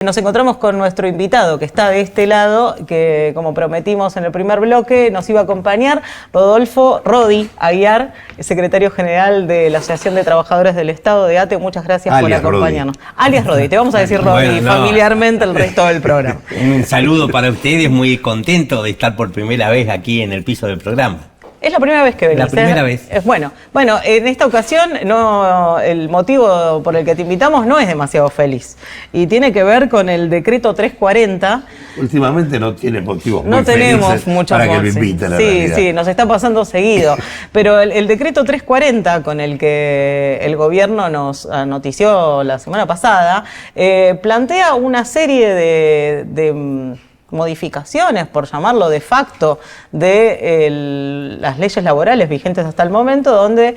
Nos encontramos con nuestro invitado que está de este lado, que como prometimos en el primer bloque nos iba a acompañar, Rodolfo Rodi Aguiar, secretario general de la Asociación de Trabajadores del Estado de ATE. Muchas gracias por acompañarnos. Alias Rodi, te vamos a decir Rodi familiarmente el resto del programa. Un saludo para ustedes, muy contento de estar por primera vez aquí en el piso del programa. Es la primera vez que venís. La primera vez. Bueno, en esta ocasión el motivo por el que te invitamos no es demasiado feliz y tiene que ver con el decreto 340. Últimamente no tiene motivos muy no tenemos felices mucho para que me inviten, la realidad. Sí, nos está pasando seguido. Pero el decreto 340 con el que el gobierno nos notició la semana pasada plantea una serie de modificaciones, por llamarlo de facto, de las leyes laborales vigentes hasta el momento, donde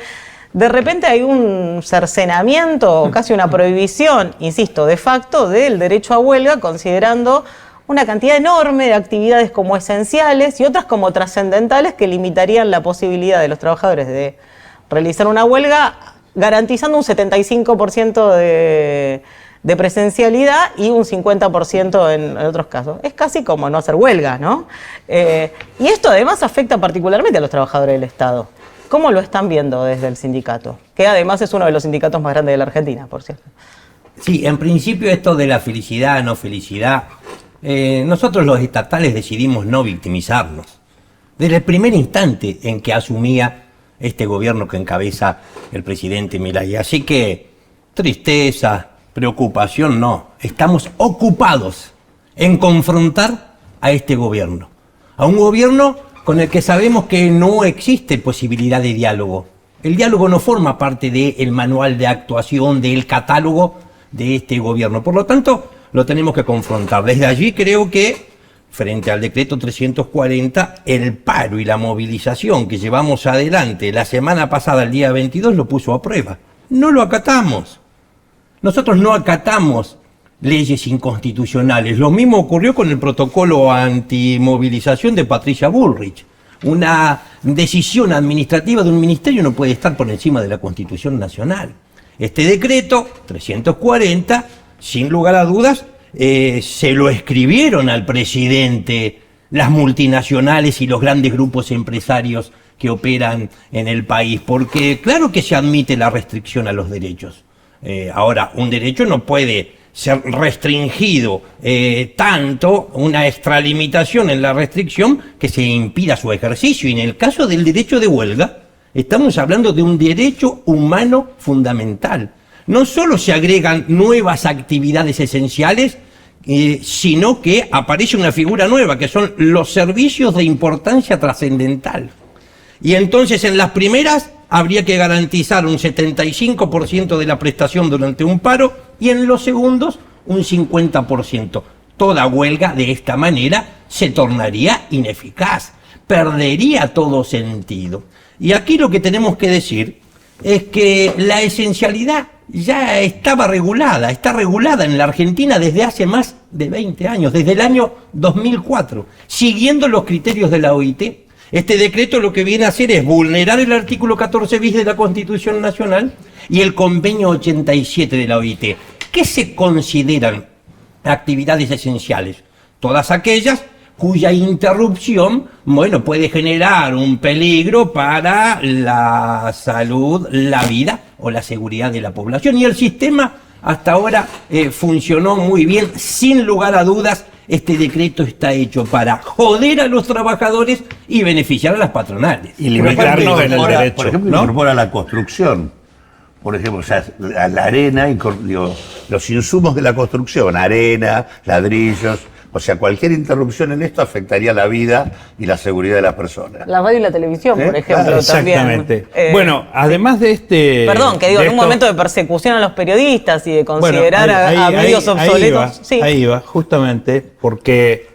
de repente hay un cercenamiento o casi una prohibición, insisto, de facto, del derecho a huelga, considerando una cantidad enorme de actividades como esenciales y otras como trascendentales que limitarían la posibilidad de los trabajadores de realizar una huelga, garantizando un 75% de presencialidad y un 50% en otros casos. Es casi como no hacer huelga, ¿no? Y esto además afecta particularmente a los trabajadores del Estado. ¿Cómo lo están viendo desde el sindicato? Que además es uno de los sindicatos más grandes de la Argentina, por cierto. Sí, en principio esto de la felicidad, no felicidad, nosotros los estatales decidimos no victimizarnos. Desde el primer instante en que asumía este gobierno que encabeza el presidente Milei. Así que tristeza, preocupación no, estamos ocupados en confrontar a este gobierno, a un gobierno con el que sabemos que no existe posibilidad de diálogo. El diálogo no forma parte del manual de actuación, del catálogo de este gobierno, por lo tanto lo tenemos que confrontar. Desde allí creo que frente al decreto 340, el paro y la movilización que llevamos adelante la semana pasada, el día 22, lo puso a prueba. No lo acatamos. Nosotros no acatamos leyes inconstitucionales. Lo mismo ocurrió con el protocolo antimovilización de Patricia Bullrich. Una decisión administrativa de un ministerio no puede estar por encima de la Constitución Nacional. Este decreto 340, sin lugar a dudas, se lo escribieron al presidente las multinacionales y los grandes grupos empresarios que operan en el país, porque claro que se admite la restricción a los derechos. Ahora, un derecho no puede ser restringido tanto, una extralimitación en la restricción que se impida su ejercicio. Y en el caso del derecho de huelga, estamos hablando de un derecho humano fundamental. No solo se agregan nuevas actividades esenciales, sino que aparece una figura nueva, que son los servicios de importancia trascendental. Y entonces en las primeras habría que garantizar un 75% de la prestación durante un paro y en los segundos un 50%. Toda huelga de esta manera se tornaría ineficaz, perdería todo sentido. Y aquí lo que tenemos que decir es que la esencialidad ya estaba regulada, está regulada en la Argentina desde hace más de 20 años, desde el año 2004, siguiendo los criterios de la OIT. Este decreto lo que viene a hacer es vulnerar el artículo 14 bis de la Constitución Nacional y el convenio 87 de la OIT. ¿Qué se consideran actividades esenciales? Todas aquellas cuya interrupción, puede generar un peligro para la salud, la vida o la seguridad de la población. Y el sistema hasta ahora funcionó muy bien, sin lugar a dudas. Este decreto está hecho para joder a los trabajadores y beneficiar a las patronales. Y limitarnos en el derecho. Por ejemplo, incorpora la construcción. Por ejemplo, la arena, los insumos de la construcción, arena, ladrillos. O sea, cualquier interrupción en esto afectaría la vida y la seguridad de las personas. La radio y la televisión, por ejemplo, exactamente. También. Bueno, además de este... Perdón, que digo, en un momento de persecución a los periodistas y de considerar a medios obsoletos. Ahí va, justamente, porque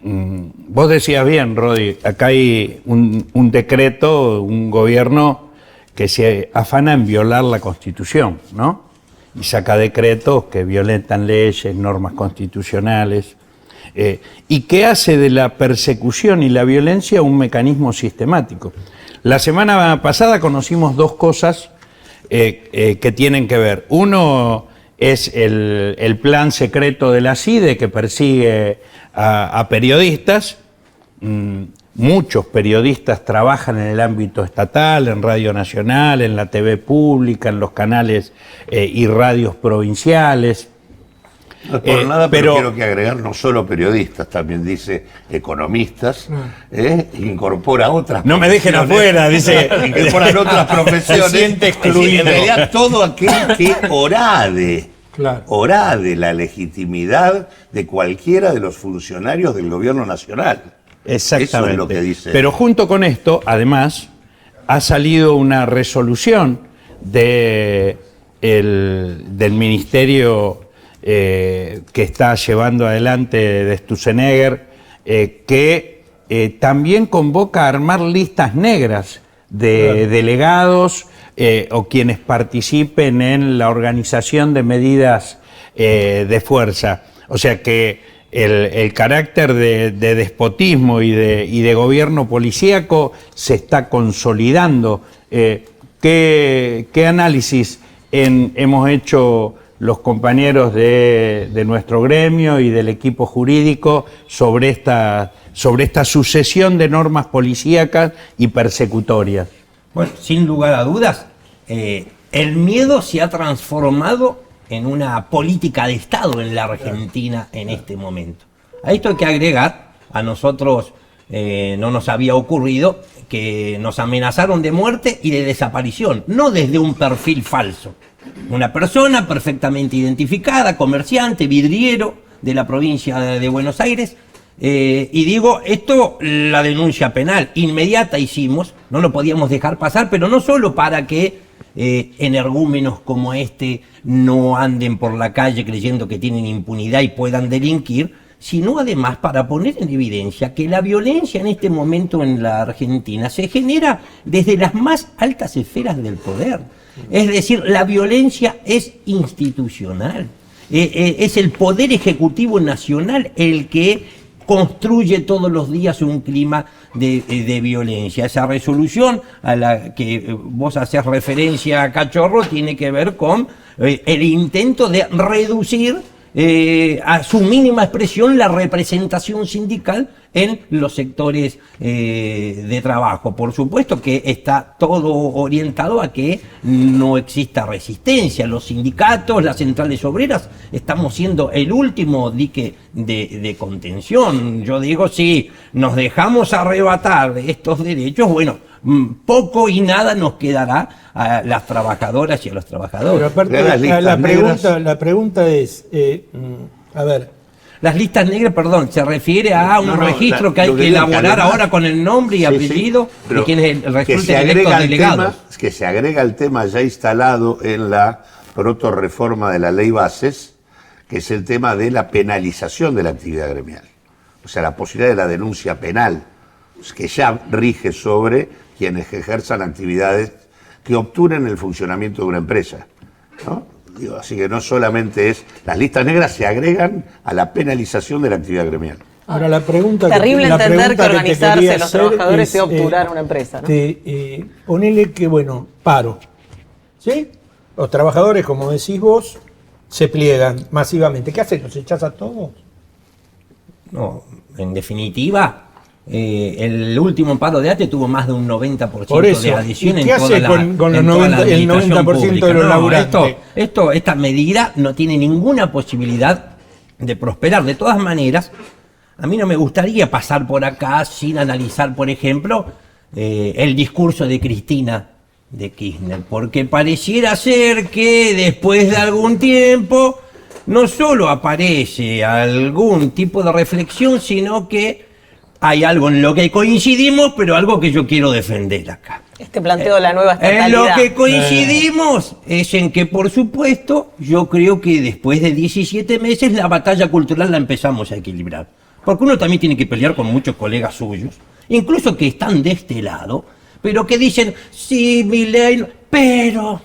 vos decías bien, Rodi, acá hay un decreto, un gobierno que se afana en violar la Constitución, ¿no? Y saca decretos que violentan leyes, normas constitucionales, y que hace de la persecución y la violencia un mecanismo sistemático. La semana pasada conocimos dos cosas que tienen que ver. Uno es el plan secreto de la CIDE que persigue a periodistas. Muchos periodistas trabajan en el ámbito estatal, en Radio Nacional, en la TV pública, en los canales y radios provinciales. No es por nada, pero quiero que agregar no solo periodistas, también dice economistas, incorpora otras No me dejen afuera, dice. Incorporan otras profesiones. Se siente excluido. En realidad, todo aquel que orade la legitimidad de cualquiera de los funcionarios del gobierno nacional. Exactamente. Eso es lo que dice. Pero junto con esto, además, ha salido una resolución del Ministerio que está llevando adelante de Sturzenegger, que también convoca a armar listas negras de delegados o quienes participen en la organización de medidas de fuerza. O sea que el carácter de despotismo y de gobierno policíaco se está consolidando. ¿Qué análisis hemos hecho los compañeros de nuestro gremio y del equipo jurídico sobre esta sucesión de normas policíacas y persecutorias? Bueno, sin lugar a dudas, el miedo se ha transformado en una política de Estado en la Argentina en este momento. A esto hay que agregar, a nosotros no nos había ocurrido que nos amenazaron de muerte y de desaparición, no desde un perfil falso. Una persona perfectamente identificada, comerciante, vidriero de la provincia de Buenos Aires, y digo, esto, la denuncia penal inmediata hicimos, no lo podíamos dejar pasar, pero no solo para que energúmenos como este no anden por la calle creyendo que tienen impunidad y puedan delinquir, sino además para poner en evidencia que la violencia en este momento en la Argentina se genera desde las más altas esferas del poder. Es decir, la violencia es institucional, es el Poder Ejecutivo Nacional el que construye todos los días un clima de violencia. Esa resolución a la que vos hacés referencia, Cachorro, tiene que ver con el intento de reducir a su mínima expresión la representación sindical en los sectores de trabajo. Por supuesto que está todo orientado a que no exista resistencia. Los sindicatos, las centrales obreras, estamos siendo el último dique de contención. Yo digo, si nos dejamos arrebatar de estos derechos, bueno, poco y nada nos quedará a las trabajadoras y a los trabajadores. Pero aparte, la pregunta es, a ver. Las listas negras, perdón, se refiere a un registro que hay que elaborar ahora con el nombre y apellido de quienes resulten electos delegados. Que se agrega el tema ya instalado en la protorreforma de la ley Bases, que es el tema de la penalización de la actividad gremial. O sea, la posibilidad de la denuncia penal, que ya rige sobre quienes ejerzan actividades que obturen el funcionamiento de una empresa, ¿no? Digo, así que no solamente es, las listas negras se agregan a la penalización de la actividad gremial. Ahora la pregunta terrible entender que organizarse los trabajadores sea obturar una empresa, ¿no? Ponele que, bueno, paro, ¿sí? Los trabajadores, como decís vos, se pliegan masivamente. ¿Qué hacen? ¿Los echás a todos? No, en definitiva, el último paro de ATE tuvo más de un 90% de adhesión en toda la con el 90% de los laburantes. Esta medida no tiene ninguna posibilidad de prosperar. De todas maneras, a mí no me gustaría pasar por acá sin analizar, por ejemplo, el discurso de Cristina de Kirchner, porque pareciera ser que después de algún tiempo no solo aparece algún tipo de reflexión, sino que hay algo en lo que coincidimos, pero algo que yo quiero defender acá. Este planteo de la nueva estatalidad. En lo que coincidimos es en que, por supuesto, yo creo que después de 17 meses la batalla cultural la empezamos a equilibrar. Porque uno también tiene que pelear con muchos colegas suyos, incluso que están de este lado, pero que dicen, sí, Milei, pero,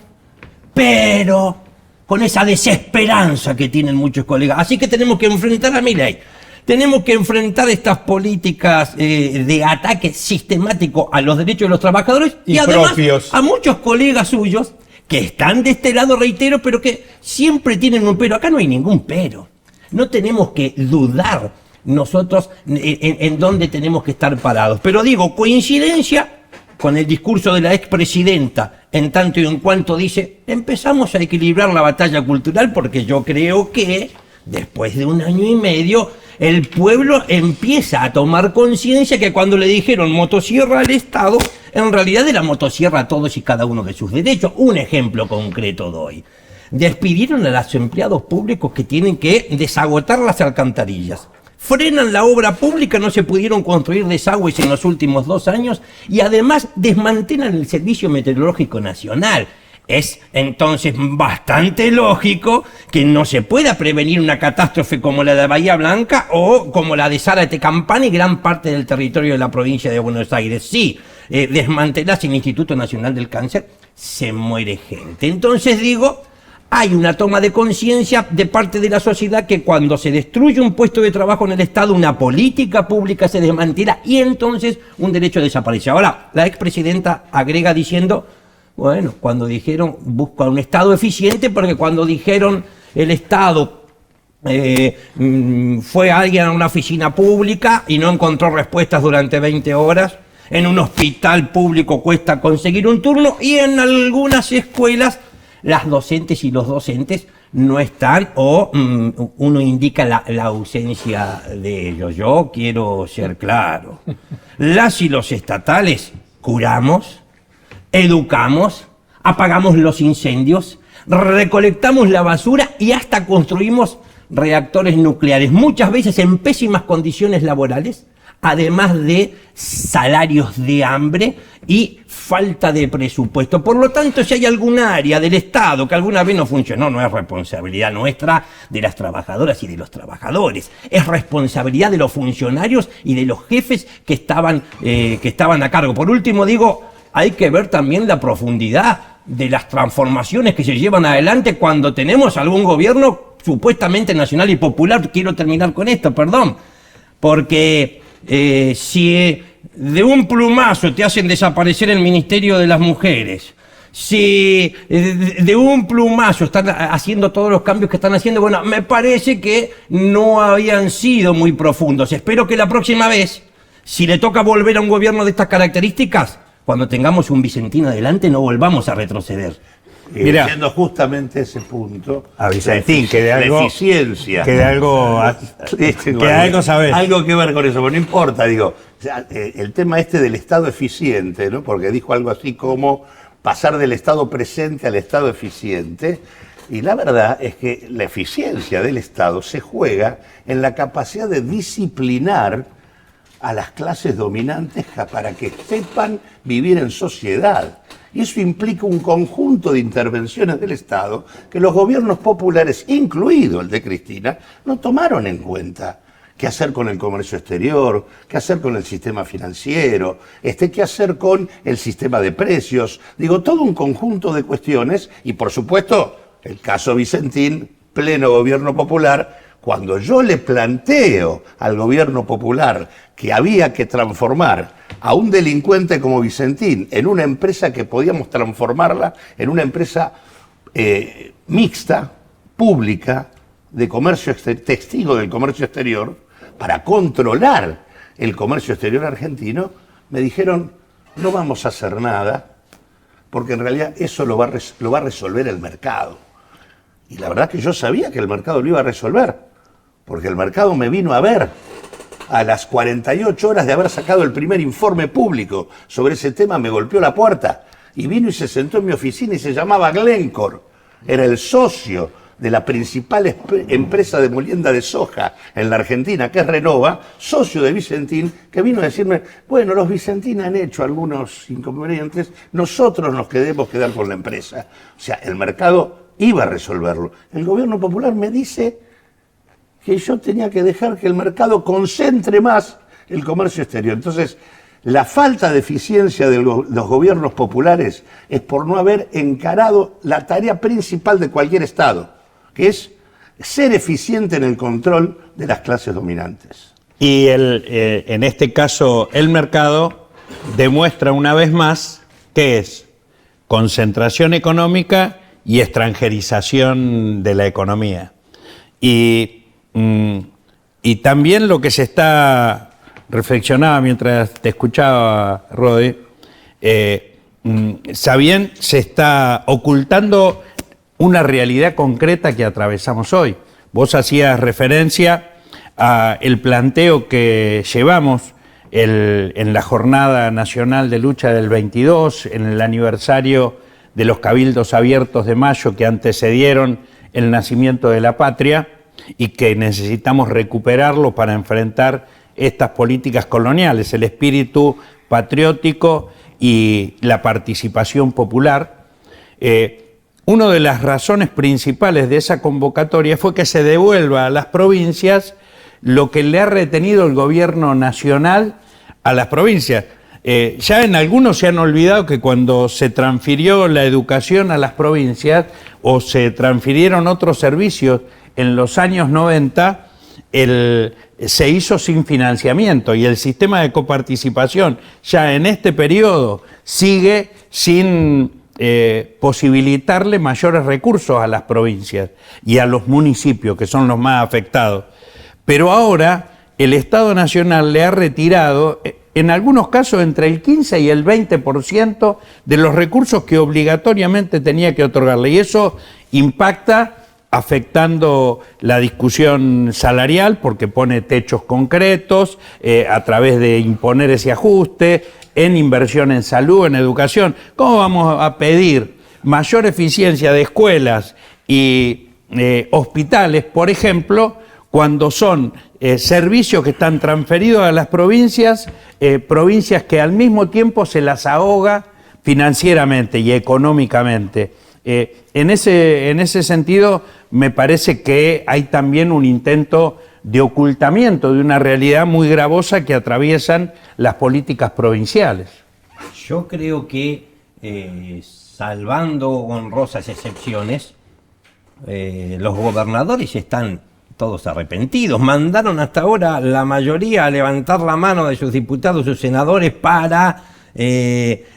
con esa desesperanza que tienen muchos colegas. Así que tenemos que enfrentar a Milei. Tenemos que enfrentar estas políticas de ataque sistemático a los derechos de los trabajadores y además a muchos colegas suyos que están de este lado, reitero, pero que siempre tienen un pero. Acá no hay ningún pero. No tenemos que dudar nosotros en dónde tenemos que estar parados. Pero digo, coincidencia con el discurso de la expresidenta, en tanto y en cuanto dice, empezamos a equilibrar la batalla cultural, porque yo creo que después de 1 año y medio, el pueblo empieza a tomar conciencia que cuando le dijeron motosierra al Estado, en realidad era motosierra a todos y cada uno de sus derechos. Un ejemplo concreto doy. Despidieron a los empleados públicos que tienen que desagotar las alcantarillas. Frenan la obra pública, no se pudieron construir desagües en los últimos 2 años y además desmantelan el Servicio Meteorológico Nacional. Es entonces bastante lógico que no se pueda prevenir una catástrofe como la de Bahía Blanca o como la de Zárate Campana y gran parte del territorio de la provincia de Buenos Aires. Sí, desmantelas el Instituto Nacional del Cáncer, se muere gente. Entonces digo, hay una toma de conciencia de parte de la sociedad que cuando se destruye un puesto de trabajo en el Estado, una política pública se desmantela y entonces un derecho desaparece. Ahora, la expresidenta agrega diciendo, bueno, cuando dijeron busca un Estado eficiente, porque cuando dijeron el Estado fue alguien a una oficina pública y no encontró respuestas durante 20 horas, en un hospital público cuesta conseguir un turno y en algunas escuelas las docentes y los docentes no están o uno indica la ausencia de ellos. Yo quiero ser claro. Las y los estatales curamos, educamos, apagamos los incendios, recolectamos la basura y hasta construimos reactores nucleares, muchas veces en pésimas condiciones laborales, además de salarios de hambre y falta de presupuesto. Por lo tanto, si hay algún área del Estado que alguna vez no funcionó, no es responsabilidad nuestra, de las trabajadoras y de los trabajadores. Es responsabilidad de los funcionarios y de los jefes que estaban a cargo. Por último, digo, hay que ver también la profundidad de las transformaciones que se llevan adelante cuando tenemos algún gobierno supuestamente nacional y popular. Quiero terminar con esto, perdón, porque si de un plumazo te hacen desaparecer el Ministerio de las Mujeres, si de un plumazo están haciendo todos los cambios que están haciendo, bueno, me parece que no habían sido muy profundos. Espero que la próxima vez, si le toca volver a un gobierno de estas características, cuando tengamos un Vicentín adelante, no volvamos a retroceder. Mirá, siendo justamente ese punto, a Vicentín, que de algo, la eficiencia, que de algo, que algo sabés. Algo que ver con eso, pero no importa, digo, el tema del Estado eficiente, ¿no? Porque dijo algo así como pasar del Estado presente al Estado eficiente, y la verdad es que la eficiencia del Estado se juega en la capacidad de disciplinar a las clases dominantes para que sepan vivir en sociedad. Y eso implica un conjunto de intervenciones del Estado que los gobiernos populares, incluido el de Cristina, no tomaron en cuenta. ¿Qué hacer con el comercio exterior? ¿Qué hacer con el sistema financiero? ¿Qué hacer con el sistema de precios? Digo, todo un conjunto de cuestiones y, por supuesto, el caso Vicentín, pleno gobierno popular. Cuando yo le planteo al gobierno popular que había que transformar a un delincuente como Vicentín en una empresa que podíamos transformarla en una empresa mixta, pública, de comercio testigo del comercio exterior, para controlar el comercio exterior argentino, me dijeron, no vamos a hacer nada, porque en realidad eso lo va a resolver el mercado. Y la verdad que yo sabía que el mercado lo iba a resolver, porque el mercado me vino a ver a las 48 horas de haber sacado el primer informe público sobre ese tema, me golpeó la puerta y vino y se sentó en mi oficina y se llamaba Glencore. Era el socio de la principal empresa de molienda de soja en la Argentina, que es Renova, socio de Vicentín, que vino a decirme, bueno, los Vicentín han hecho algunos inconvenientes, nosotros nos quedemos quedar con la empresa. O sea, el mercado iba a resolverlo. El gobierno popular me dice que yo tenía que dejar que el mercado concentre más el comercio exterior. Entonces, la falta de eficiencia de los gobiernos populares es por no haber encarado la tarea principal de cualquier Estado, que es ser eficiente en el control de las clases dominantes. Y en este caso, el mercado demuestra una vez más que es concentración económica y extranjerización de la economía. Y también lo que se está, reflexionaba mientras te escuchaba, Rodi, Sabien, se está ocultando una realidad concreta que atravesamos hoy. Vos hacías referencia al planteo que llevamos en la Jornada Nacional de Lucha del 22, en el aniversario de los Cabildos Abiertos de mayo que antecedieron el nacimiento de la patria y que necesitamos recuperarlo para enfrentar estas políticas coloniales, el espíritu patriótico y la participación popular. Una de las razones principales de esa convocatoria fue que se devuelva a las provincias lo que le ha retenido el gobierno nacional a las provincias. Ya en algunos se han olvidado que cuando se transfirió la educación a las provincias o se transfirieron otros servicios en los años 90, se hizo sin financiamiento y el sistema de coparticipación ya en este periodo sigue sin posibilitarle mayores recursos a las provincias y a los municipios, que son los más afectados. Pero ahora el Estado Nacional le ha retirado, en algunos casos, entre el 15 y el 20% de los recursos que obligatoriamente tenía que otorgarle. Y eso impacta afectando la discusión salarial porque pone techos concretos a través de imponer ese ajuste en inversión en salud, en educación. ¿Cómo vamos a pedir mayor eficiencia de escuelas y hospitales, por ejemplo, cuando son servicios que están transferidos a las provincias, provincias que al mismo tiempo se las ahoga financieramente y económicamente? En ese sentido, me parece que hay también un intento de ocultamiento de una realidad muy gravosa que atraviesan las políticas provinciales. Yo creo que, salvando honrosas excepciones, los gobernadores están todos arrepentidos. Mandaron hasta ahora la mayoría a levantar la mano de sus diputados, sus senadores, para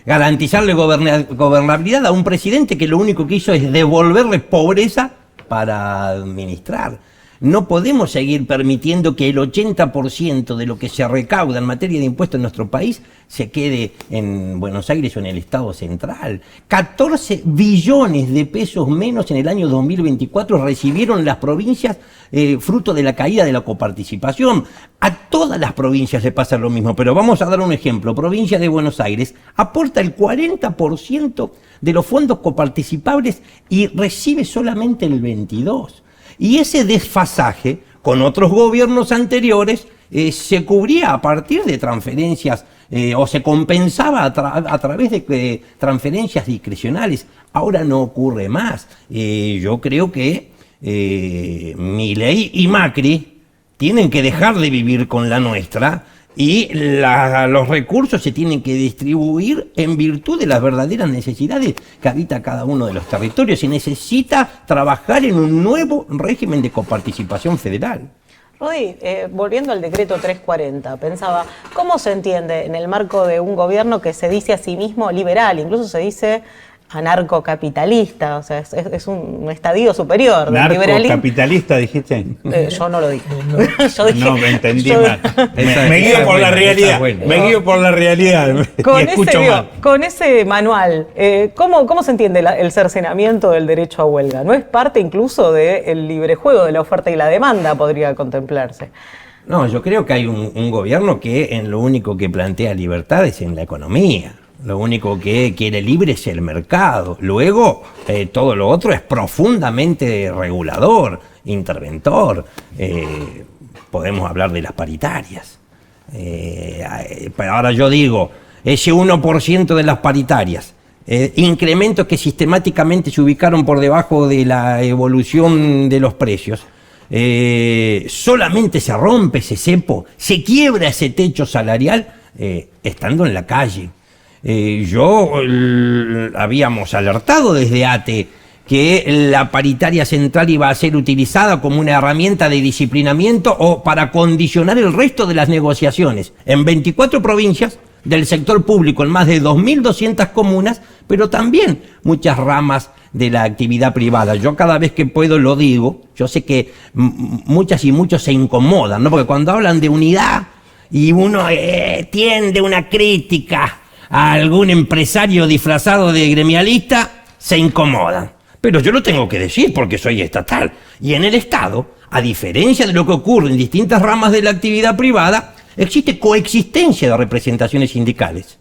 garantizarle gobernabilidad a un presidente que lo único que hizo es devolverle pobreza para administrar. No podemos seguir permitiendo que el 80% de lo que se recauda en materia de impuestos en nuestro país se quede en Buenos Aires o en el Estado central. 14 billones de pesos menos en el año 2024 recibieron las provincias fruto de la caída de la coparticipación. A todas las provincias le pasa lo mismo, pero vamos a dar un ejemplo. Provincia de Buenos Aires aporta el 40% de los fondos coparticipables y recibe solamente el 22%. Y ese desfasaje con otros gobiernos anteriores se cubría a partir de transferencias o se compensaba a través de transferencias discrecionales. Ahora no ocurre más. Yo creo que Milei y Macri tienen que dejar de vivir con la nuestra y los recursos se tienen que distribuir en virtud de las verdaderas necesidades que habita cada uno de los territorios. Se necesita trabajar en un nuevo régimen de coparticipación federal. Rodi, volviendo al decreto 340, pensaba, ¿cómo se entiende en el marco de un gobierno que se dice a sí mismo liberal, incluso se dice anarcocapitalista, o sea, es un estadio superior del liberalismo? ¿Narcocapitalista dijiste? Yo no lo dije. Yo dije, no, me entendí mal. Me guío por la realidad. Me guío por la realidad. Con ese manual, ¿cómo se entiende el cercenamiento del derecho a huelga? ¿No es parte incluso del libre juego de la oferta y la demanda, podría contemplarse? No, yo creo que hay un gobierno que en lo único que plantea libertad es en la economía. Lo único que quiere libre es el mercado. Luego, todo lo otro es profundamente regulador, interventor. Podemos hablar de las paritarias. Pero ahora yo digo, ese 1% de las paritarias, incrementos que sistemáticamente se ubicaron por debajo de la evolución de los precios, solamente se rompe ese cepo, se quiebra ese techo salarial estando en la calle. Habíamos alertado desde ATE que la paritaria central iba a ser utilizada como una herramienta de disciplinamiento o para condicionar el resto de las negociaciones. En 24 provincias del sector público en más de 2.200 comunas, pero también muchas ramas de la actividad privada. Yo cada vez que puedo lo digo. Yo sé que muchas y muchos se incomodan, ¿no? Porque cuando hablan de unidad y uno tiende una crítica a algún empresario disfrazado de gremialista, se incomodan. Pero yo lo tengo que decir porque soy estatal. Y en el Estado, a diferencia de lo que ocurre en distintas ramas de la actividad privada, existe coexistencia de representaciones sindicales.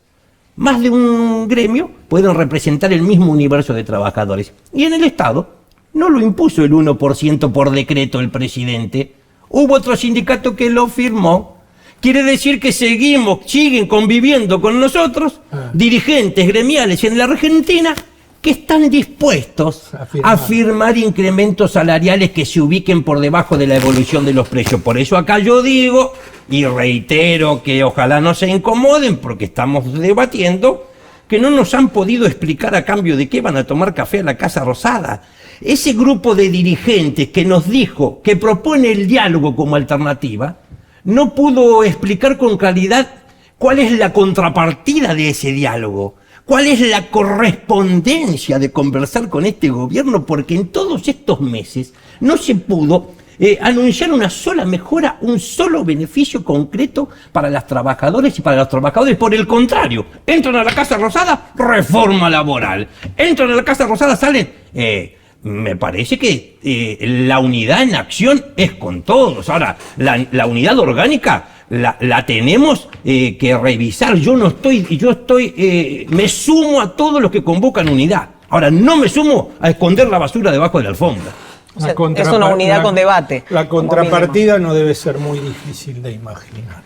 Más de un gremio pueden representar el mismo universo de trabajadores. Y en el Estado no lo impuso el 1% por decreto el presidente. Hubo otro sindicato que lo firmó. Quiere decir que siguen conviviendo con nosotros dirigentes gremiales en la Argentina que están dispuestos a firmar incrementos salariales que se ubiquen por debajo de la evolución de los precios. Por eso acá yo digo y reitero que ojalá no se incomoden porque estamos debatiendo que no nos han podido explicar a cambio de qué van a tomar café a la Casa Rosada. Ese grupo de dirigentes que nos dijo que propone el diálogo como alternativa no pudo explicar con claridad cuál es la contrapartida de ese diálogo. ¿Cuál es la correspondencia de conversar con este gobierno? Porque en todos estos meses no se pudo anunciar una sola mejora, un solo beneficio concreto para las trabajadoras y para los trabajadores. Por el contrario, entran a la Casa Rosada, reforma laboral. Entran a la Casa Rosada, salen... me parece que la unidad en acción es con todos. Ahora, la unidad orgánica la tenemos que revisar. Me sumo a todos los que convocan unidad. Ahora, no me sumo a esconder la basura debajo de la alfombra. O sea, es una unidad con debate. La contrapartida no debe ser muy difícil de imaginar.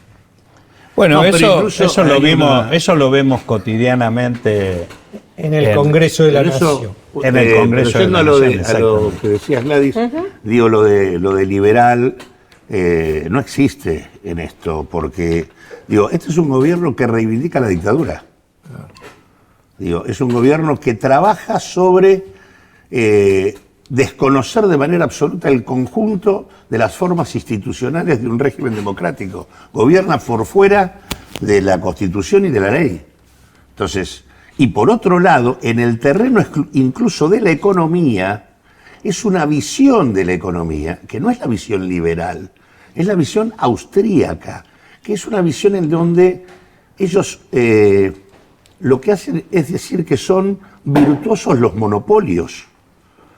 Bueno, eso lo vemos cotidianamente en el Congreso de la Nación. En el Congreso de la Nación. A lo que decías, Gladys, digo, lo de liberal no existe en esto, porque, digo, este es un gobierno que reivindica la dictadura. Digo, es un gobierno que trabaja sobre desconocer de manera absoluta el conjunto de las formas institucionales de un régimen democrático. Gobierna por fuera de la Constitución y de la ley. Entonces, y por otro lado, en el terreno incluso de la economía, es una visión de la economía, que no es la visión liberal, es la visión austríaca, que es una visión en donde ellos lo que hacen es decir que son virtuosos los monopolios,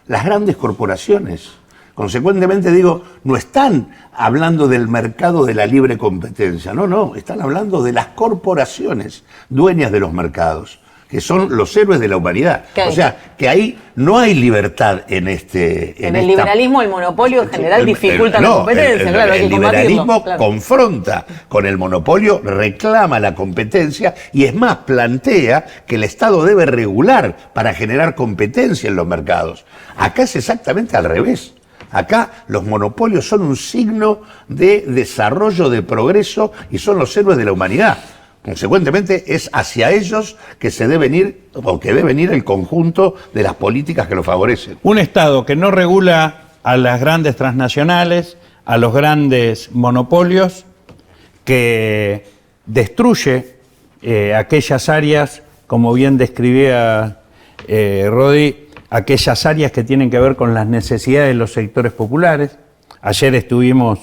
las grandes corporaciones. Consecuentemente, digo, no están hablando del mercado de la libre competencia, no, están hablando de las corporaciones dueñas de los mercados, que son los héroes de la humanidad. O sea, que ahí no hay libertad en En el liberalismo, el monopolio en general dificulta la competencia, claro, hay que combatirlo. El liberalismo confronta con el monopolio, reclama la competencia y es más, plantea que el Estado debe regular para generar competencia en los mercados. Acá es exactamente al revés. Acá los monopolios son un signo de desarrollo, de progreso y son los héroes de la humanidad. Consecuentemente, es hacia ellos que se debe ir, o que debe venir el conjunto de las políticas que lo favorecen. Un Estado que no regula a las grandes transnacionales, a los grandes monopolios, que destruye aquellas áreas, como bien describía Rodi, aquellas áreas que tienen que ver con las necesidades de los sectores populares. Ayer estuvimos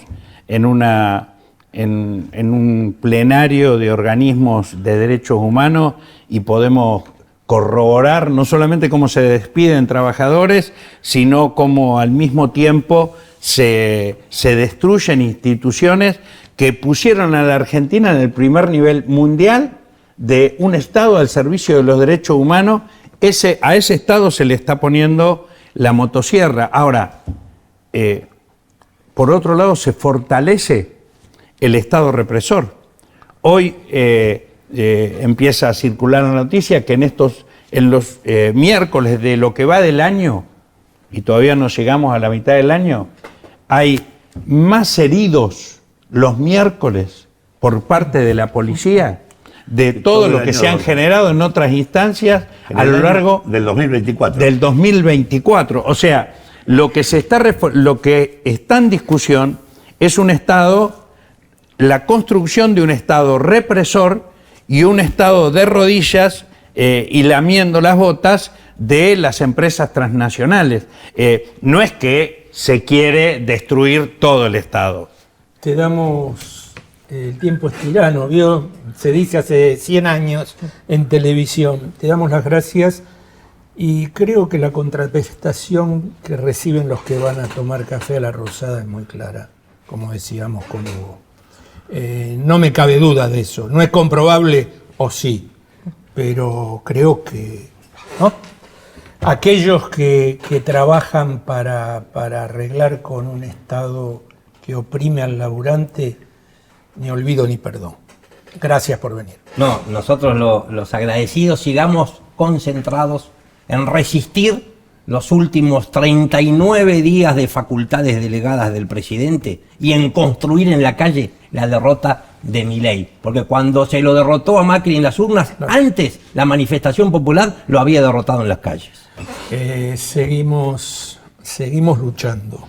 en un plenario de organismos de derechos humanos y podemos corroborar no solamente cómo se despiden trabajadores, sino cómo al mismo tiempo se destruyen instituciones que pusieron a la Argentina en el primer nivel mundial de un Estado al servicio de los derechos humanos. A ese Estado se le está poniendo la motosierra. Ahora, por otro lado, se fortalece el Estado represor. Hoy empieza a circular la noticia que en los miércoles de lo que va del año, y todavía no llegamos a la mitad del año, hay más heridos los miércoles por parte de la policía de todo lo que se han generado en otras instancias a lo largo del 2024. Del 2024. O sea, lo que está en discusión es un Estado, la construcción de un Estado represor y un Estado de rodillas y lamiendo las botas de las empresas transnacionales. No es que se quiere destruir todo el Estado. Te damos, el tiempo es tirano, ¿vio? Se dice hace 100 años en televisión. Te damos las gracias y creo que la contraprestación que reciben los que van a tomar café a la Rosada es muy clara, como decíamos con Hugo. No me cabe duda de eso. No es comprobable, o sí, pero creo que, ¿no? Aquellos que trabajan para arreglar con un Estado que oprime al laburante, ni olvido ni perdón. Gracias por venir. No, nosotros los agradecidos sigamos concentrados en resistir los últimos 39 días de facultades delegadas del presidente y en construir en la calle la derrota de Milei. Porque cuando se lo derrotó a Macri en las urnas, antes la manifestación popular lo había derrotado en las calles. Seguimos luchando.